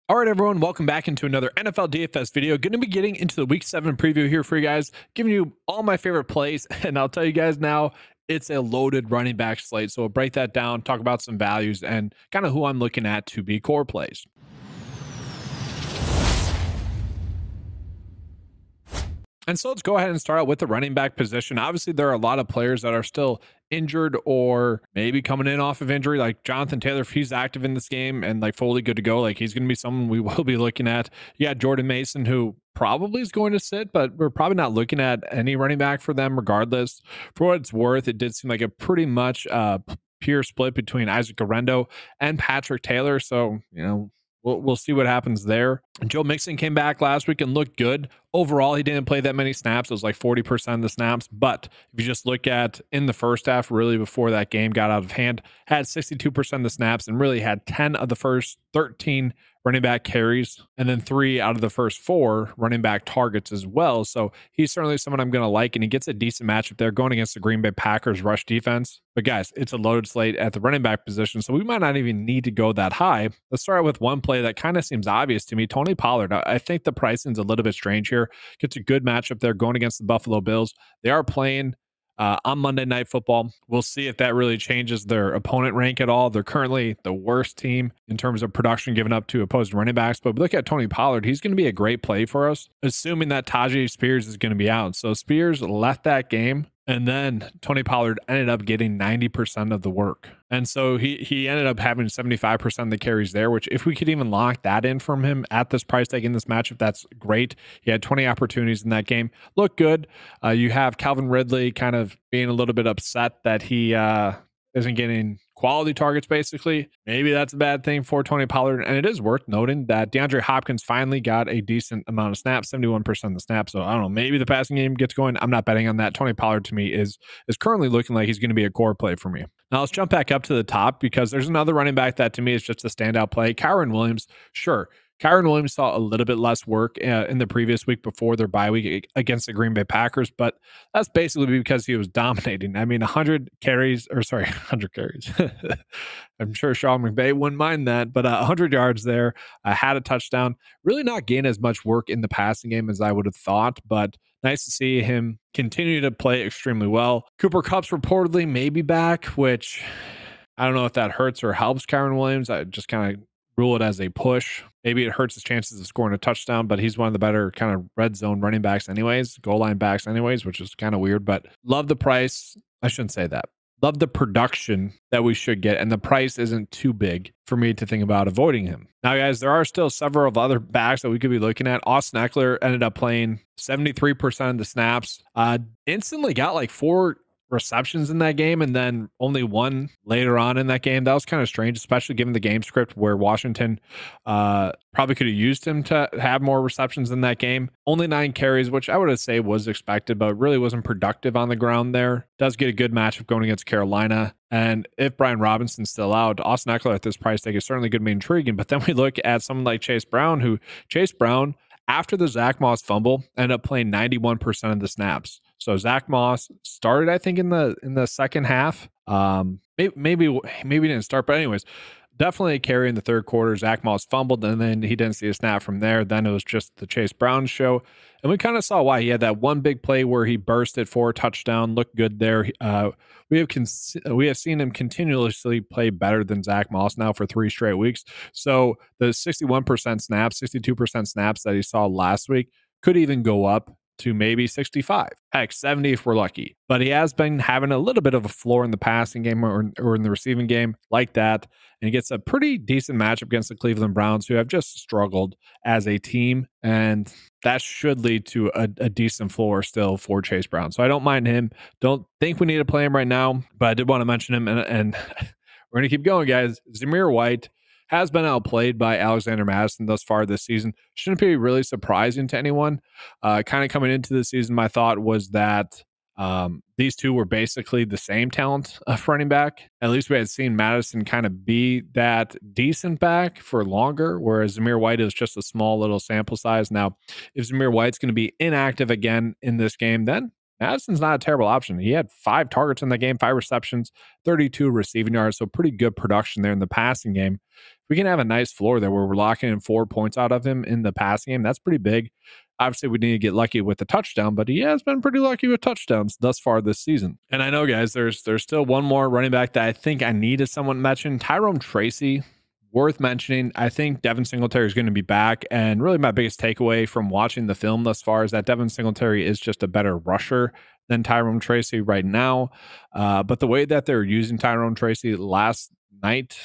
All right, everyone, welcome back into another NFL DFS video. Going to be getting into the Week 7 preview here for you guys, giving you all my favorite plays. And I'll tell you guys now, it's a loaded running back slate. So we'll break that down, talk about some values, and kind of who I'm looking at to be core plays. And so let's go ahead and start out with the running back position. Obviously, there are a lot of players that are still injured or maybe coming in off of injury, like Jonathan Taylor. If he's active in this game and like fully good to go, like he's going to be someone we will be looking at. You got Jordan Mason, who probably is going to sit, but we're probably not looking at any running back for them regardless. For what it's worth, it did seem like a pretty much pure split between Isaac Guerrero and Patrick Taylor. So, we'll see what happens there. Joe Mixon came back last week and looked good. Overall, he didn't play that many snaps. It was like 40% of the snaps. But if you just look at in the first half, really before that game got out of hand, had 62% of the snaps and really had 10 of the first 13 running back carries, and then 3 out of the first 4 running back targets as well. So he's certainly someone I'm going to like, and he gets a decent matchup there going against the Green Bay Packers rush defense. But guys, it's a loaded slate at the running back position, so we might not even need to go that high. Let's start with one play that kind of seems obvious to me, Tony Pollard. I think the pricing's a little bit strange here. Gets a good matchup there going against the Buffalo Bills. They are playing on Monday Night Football. We'll see if that really changes their opponent rank at all. They're currently the worst team in terms of production given up to opposed running backs. But look at Tony Pollard. He's going to be a great play for us, assuming that Tajay Spears is going to be out. So Spears left that game, and then Tony Pollard ended up getting 90% of the work. And so he ended up having 75% of the carries there, which if we could even lock that in from him at this price tag in this matchup, that's great. He had 20 opportunities in that game. Look good. You have Calvin Ridley kind of being a little bit upset that he isn't getting quality targets, basically. Maybe that's a bad thing for Tony Pollard. And it is worth noting that DeAndre Hopkins finally got a decent amount of snaps, 71% of the snaps. So I don't know, maybe the passing game gets going. I'm not betting on that. Tony Pollard to me is currently looking like he's going to be a core play for me. Now let's jump back up to the top because there's another running back that to me is just a standout play. Kyren Williams, sure. Kyren Williams saw a little bit less work in the previous week before their bye week against the Green Bay Packers, but that's basically because he was dominating. I mean, 100 carries. I'm sure Sean McVay wouldn't mind that, but 100 yards there, had a touchdown. Really not gain as much work in the passing game as I would have thought, but nice to see him continue to play extremely well. Cooper Kupp's reportedly maybe back, which I don't know if that hurts or helps Kyren Williams. I just kind of rule it as a push. Maybe it hurts his chances of scoring a touchdown, but he's one of the better kind of red zone running backs anyways, goal line backs anyways, which is kind of weird, but love the price. I shouldn't say that. Love the production that we should get, and the price isn't too big for me to think about avoiding him. Now, guys, there are still several of other backs that we could be looking at. Austin Eckler ended up playing 73% of the snaps. Instantly got like 4 receptions in that game and then only 1 later on in that game. That was kind of strange, especially given the game script where Washington probably could have used him to have more receptions in that game. Only 9 carries, which I would say was expected, but really wasn't productive on the ground there. Does get a good matchup going against Carolina. And if Brian Robinson's still out, Austin Eckler at this price tag is certainly going to be intriguing. But then we look at someone like Chase Brown, after the Zach Moss fumble, ended up playing 91% of the snaps. So Zach Moss started, I think, in the second half. Maybe didn't start, but anyways, definitely a carry in the third quarter. Zach Moss fumbled, and then he didn't see a snap from there. Then it was just the Chase Brown show. And we kind of saw why. He had that one big play where he bursted for a touchdown, looked good there. We have seen him continuously play better than Zach Moss now for 3 straight weeks. So the 61% snaps, 62% snaps that he saw last week could even go up to maybe 65, heck, 70 if we're lucky. But he has been having a little bit of a floor in the passing game or in the receiving game like that. And he gets a pretty decent matchup against the Cleveland Browns, who have just struggled as a team. And that should lead to a decent floor still for Chase Brown. So I don't mind him. Don't think we need to play him right now, but I did want to mention him. And we're going to keep going, guys. Zamir White has been outplayed by Alexander Mattison thus far this season. Shouldn't be really surprising to anyone. Kind of coming into the season, my thought was that these two were basically the same talent of running back. At least we had seen Mattison kind of be that decent back for longer, whereas Zamir White is just a small little sample size. Now, if Zamir White's going to be inactive again in this game, then Madison's not a terrible option. He had 5 targets in the game, 5 receptions, 32 receiving yards, so pretty good production there in the passing game. we can have a nice floor there where we're locking in 4 points out of him in the passing game, that's pretty big. Obviously, we need to get lucky with the touchdown, but he has been pretty lucky with touchdowns thus far this season. And I know, guys, there's still one more running back that I think I need to somewhat mention. Tyrone Tracy, worth mentioning. I think Devin Singletary is going to be back. And really my biggest takeaway from watching the film thus far is that Devin Singletary is just a better rusher than Tyrone Tracy right now. But the way that they're using Tyrone Tracy last night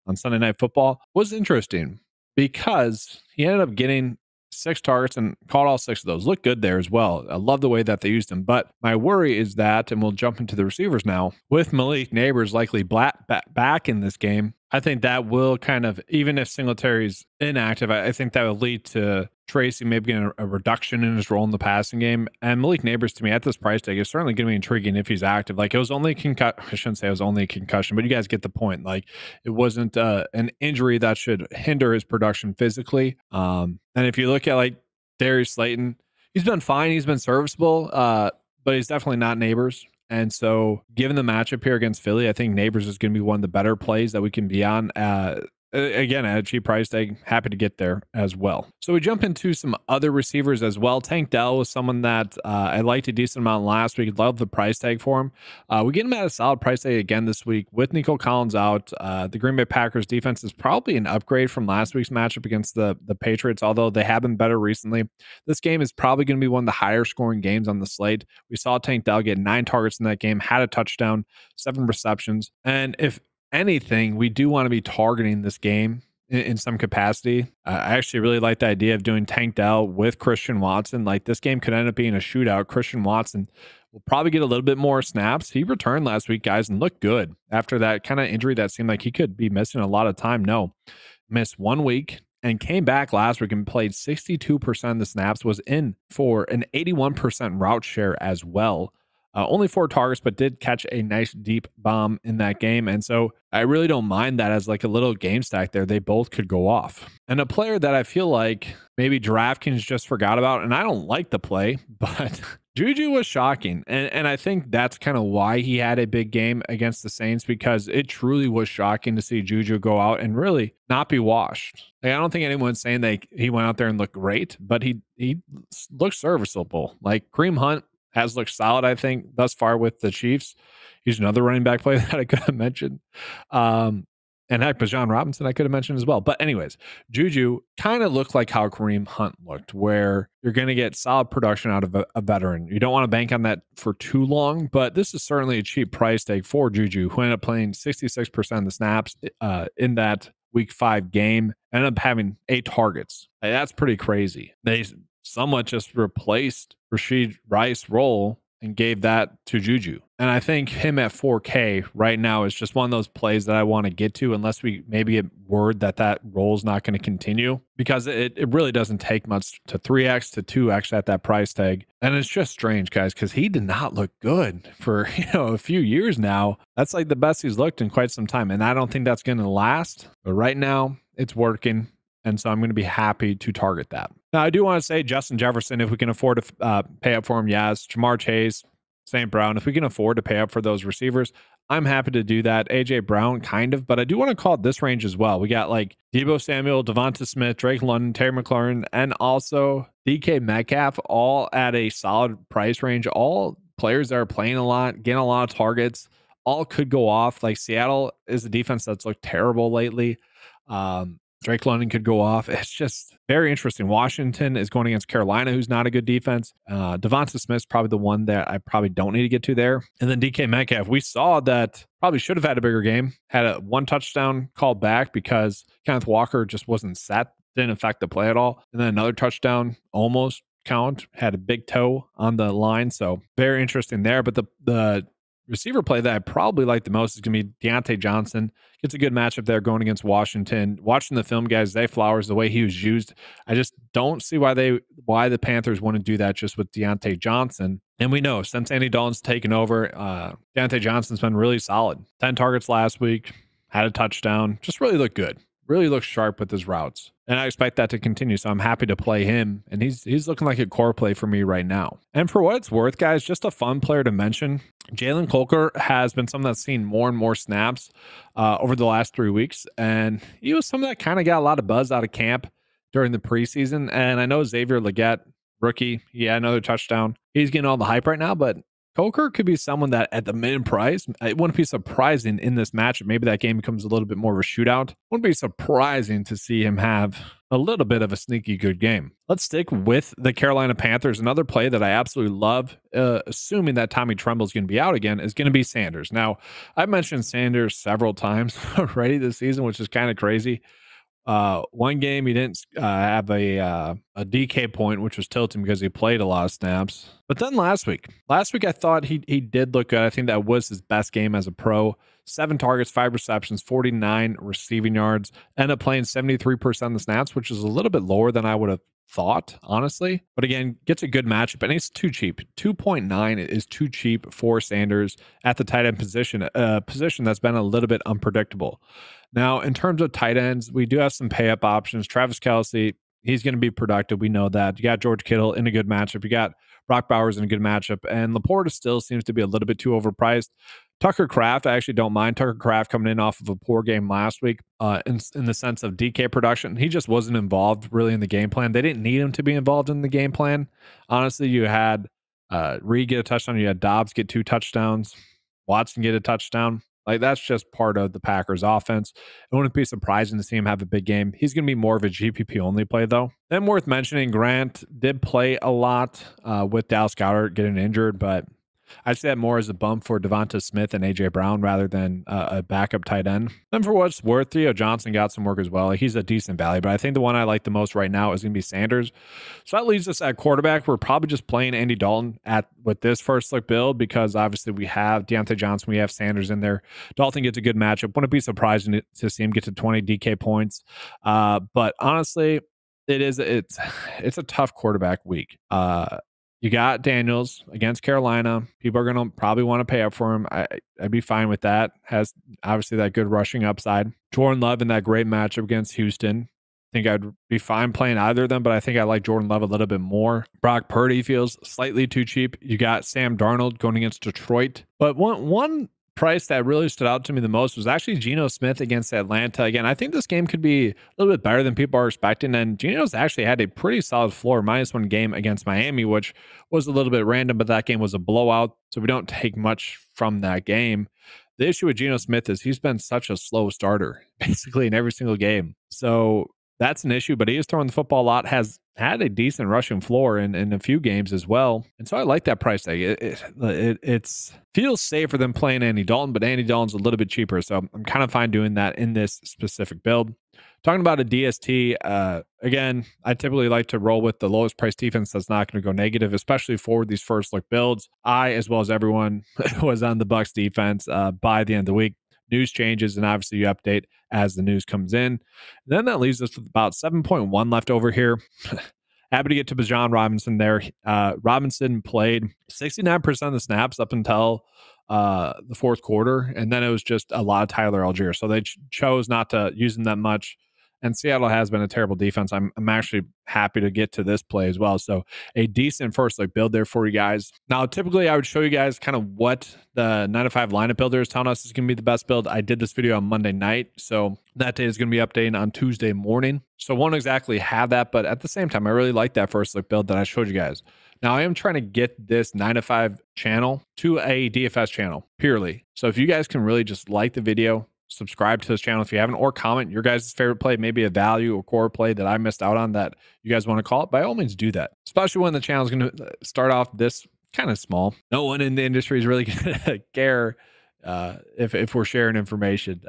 on Sunday Night Football was interesting because he ended up getting 6 targets and caught all 6 of those. Looked good there as well. I love the way that they used him. But my worry is that, and we'll jump into the receivers now, with Malik Neighbors likely back in this game, I think that will kind of, even if Singletary's inactive, I think that will lead to Tracy maybe getting a reduction in his role in the passing game. And Malik Neighbors, to me, at this price tag, is certainly going to be intriguing if he's active. Like, it was only I shouldn't say it was only a concussion, but you guys get the point. Like, it wasn't an injury that should hinder his production physically. And if you look at like Darius Slayton, he's been fine. He's been serviceable, but he's definitely not Neighbors. And so given the matchup here against Philly, I think Neighbors is going to be one of the better plays that we can be on. Again, at a cheap price tag, happy to get there as well. So we jump into some other receivers as well. Tank Dell was someone that I liked a decent amount last week. Love the price tag for him. We get him at a solid price tag again this week with Nico Collins out. The Green Bay Packers defense is probably an upgrade from last week's matchup against the Patriots, although they have been better recently. This game is probably going to be one of the higher scoring games on the slate. We saw Tank Dell get 9 targets in that game, had a touchdown, 7 receptions. And if anything, we do want to be targeting this game in some capacity. I actually really like the idea of doing Tank Dell with Christian Watson. Like, this game could end up being a shootout. Christian Watson will probably get a little bit more snaps. He returned last week, guys, and looked good after that kind of injury that seemed like he could be missing a lot of time. No, missed 1 week and came back last week and played 62% of the snaps, was in for an 81% route share as well. Only 4 targets, but did catch a nice deep bomb in that game. And so I really don't mind that as like a little game stack there. They both could go off. And a player that I feel like maybe DraftKings just forgot about, and I don't like the play, but Juju was shocking. And I think that's kind of why he had a big game against the Saints, because it truly was shocking to see Juju go out and really not be washed. Like, I don't think anyone's saying that he went out there and looked great, but he looked serviceable. Like, Kareem Hunt has looked solid, I think, thus far with the Chiefs. He's another running back play that I could have mentioned. And heck, Bijan Robinson I could have mentioned as well. But anyways, Juju kind of looked like how Kareem Hunt looked, where you're going to get solid production out of a veteran. You don't want to bank on that for too long, but this is certainly a cheap price tag for Juju, who ended up playing 66% of the snaps in that Week 5 game, ended up having 8 targets. Like, that's pretty crazy. They somewhat just replaced Rashid Rice's role and gave that to Juju. And I think him at 4K right now is just one of those plays that I want to get to, unless we maybe get word that role is not going to continue, because it really doesn't take much to 3x to 2x at that price tag. And it's just strange, guys, because he did not look good for a few years now. That's like the best he's looked in quite some time. And I don't think that's going to last. But right now, it's working. And so I'm going to be happy to target that. Now, I do want to say Justin Jefferson, if we can afford to pay up for him, yes. Jamar Chase, St. Brown, if we can afford to pay up for those receivers, I'm happy to do that. A.J. Brown, kind of, but I do want to call it this range as well. We got like Deebo Samuel, Devonta Smith, Drake London, Terry McLaurin, and also DK Metcalf, all at a solid price range. All players that are playing a lot, getting a lot of targets, all could go off. Like, Seattle is a defense that's looked terrible lately. Drake London could go off. It's just very interesting. Washington is going against Carolina, who's not a good defense. Devonta Smith's probably the one that I probably don't need to get to there. And then DK Metcalf, we saw that probably should have had a bigger game. Had a 1 touchdown called back because Kenneth Walker just wasn't set. Didn't affect the play at all. And then another touchdown almost count. Had a big toe on the line. So very interesting there. But the receiver play that I probably like the most is going to be Deontay Johnson. Gets a good matchup there going against Washington. Watching the film, guys, Zay Flowers, the way he was used, I just don't see why the Panthers want to do that just with Deontay Johnson. And we know since Andy Dalton's taken over, Deontay Johnson's been really solid. 10 targets last week, had a touchdown, just really looked good. really looks sharp with his routes. And I expect that to continue. So I'm happy to play him. And he's looking like a core play for me right now. And for what it's worth, guys, just a fun player to mention. Jalen Colker has been someone that's seen more and more snaps over the last 3 weeks. And he was someone that kind of got a lot of buzz out of camp during the preseason. And I know Xavier Legette, rookie, he had another touchdown. He's getting all the hype right now, but Coker could be someone that at the min price, it wouldn't be surprising in this matchup. Maybe that game becomes a little bit more of a shootout. Wouldn't be surprising to see him have a little bit of a sneaky good game. Let's stick with the Carolina Panthers. Another play that I absolutely love, assuming that Tommy Tremble's going to be out again, is going to be Sanders. Now, I've mentioned Sanders several times already this season, which is kind of crazy. One game he didn't have a DK point, which was tilting because he played a lot of snaps. But then last week I thought he did look good. I think that was his best game as a pro. 7 targets, 5 receptions, 49 receiving yards. Ended up playing 73% of the snaps, which is a little bit lower than I would have thought, honestly. But again, gets a good matchup, and it's too cheap. 2.9 is too cheap for Sanders at the tight end position, a position that's been a little bit unpredictable. Now, in terms of tight ends, we do have some pay-up options. Travis Kelce, he's going to be productive. We know that. You got George Kittle in a good matchup. You got Brock Bowers in a good matchup. And Laporta still seems to be a little bit too overpriced. Tucker Kraft, I actually don't mind. Tucker Kraft coming in off of a poor game last week in the sense of DK production. He just wasn't involved really in the game plan. They didn't need him to be involved in the game plan. Honestly, you had Reed get a touchdown. You had Dobbs get 2 touchdowns. Watson get a touchdown. Like, that's just part of the Packers offense. It wouldn't be surprising to see him have a big game. He's going to be more of a GPP only play, though. Then worth mentioning, Grant did play a lot with Dallas Goedert getting injured, but I'd say that more as a bump for Devonta Smith and A.J. Brown rather than a backup tight end. And for what it's worth, Theo Johnson got some work as well. He's a decent value, but I think the one I like the most right now is going to be Sanders. So that leaves us at quarterback. We're probably just playing Andy Dalton with this first look build because obviously we have Deontay Johnson, we have Sanders in there. Dalton gets a good matchup. Wouldn't be surprising to see him get to 20 DK points. But honestly, it's a tough quarterback week. You got Daniels against Carolina. People are going to probably want to pay up for him. I'd be fine with that. Has obviously that good rushing upside. Jordan Love in that great matchup against Houston. I think I'd be fine playing either of them, but I think I like Jordan Love a little bit more. Brock Purdy feels slightly too cheap. You got Sam Darnold going against Detroit. But one price that really stood out to me the most was actually Geno Smith against Atlanta. Again, I think this game could be a little bit better than people are expecting, and Geno's actually had a pretty solid floor, -1 game against Miami, which was a little bit random, but that game was a blowout, so we don't take much from that game. The issue with Geno Smith is he's been such a slow starter, basically in every single game. So that's an issue, but he is throwing the football a lot, has had a decent rushing floor in a few games as well. And so I like that price tag. It feels safer than playing Andy Dalton, but Andy Dalton's a little bit cheaper. So I'm kind of fine doing that in this specific build. Talking about a DST, again, I typically like to roll with the lowest price defense that's not going to go negative, especially for these first look builds. I, as well as everyone, was on the Bucs defense by the end of the week. News changes, and obviously you update as the news comes in. Then that leaves us with about 7.1 left over here. Happy to get to Bijan Robinson there. Robinson played 69% of the snaps up until the fourth quarter, and then it was just a lot of Tyler Algier. So they chose not to use him that much. And Seattle has been a terrible defense. I'm actually happy to get to this play as well. So a decent first look build there for you guys. Now, typically I would show you guys kind of what the 9-to-5 lineup builder is telling us is going to be the best build. I did this video on Monday night, so that day is going to be updating on Tuesday morning. So won't exactly have that, but at the same time, I really like that first look build that I showed you guys. Now, I am trying to get this 9-to-5 channel to a DFS channel purely. So if you guys can really just like the video, subscribe to this channel if you haven't, or comment your guys' favorite play, maybe a value or core play that I missed out on that you guys want to call it, by all means do that, especially when the channel is going to start off this kind of small. No one in the industry is really going to care if we're sharing information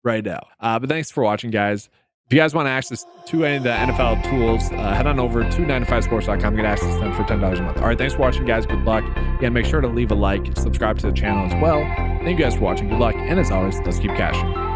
right now. But thanks for watching, guys. If you guys want access to any of the NFL tools, head on over to 9to5sports.com. Get access to them for $10 a month. All right, thanks for watching, guys. Good luck. Again, make sure to leave a like, subscribe to the channel as well. Thank you guys for watching. Good luck. And as always, let's keep cashing.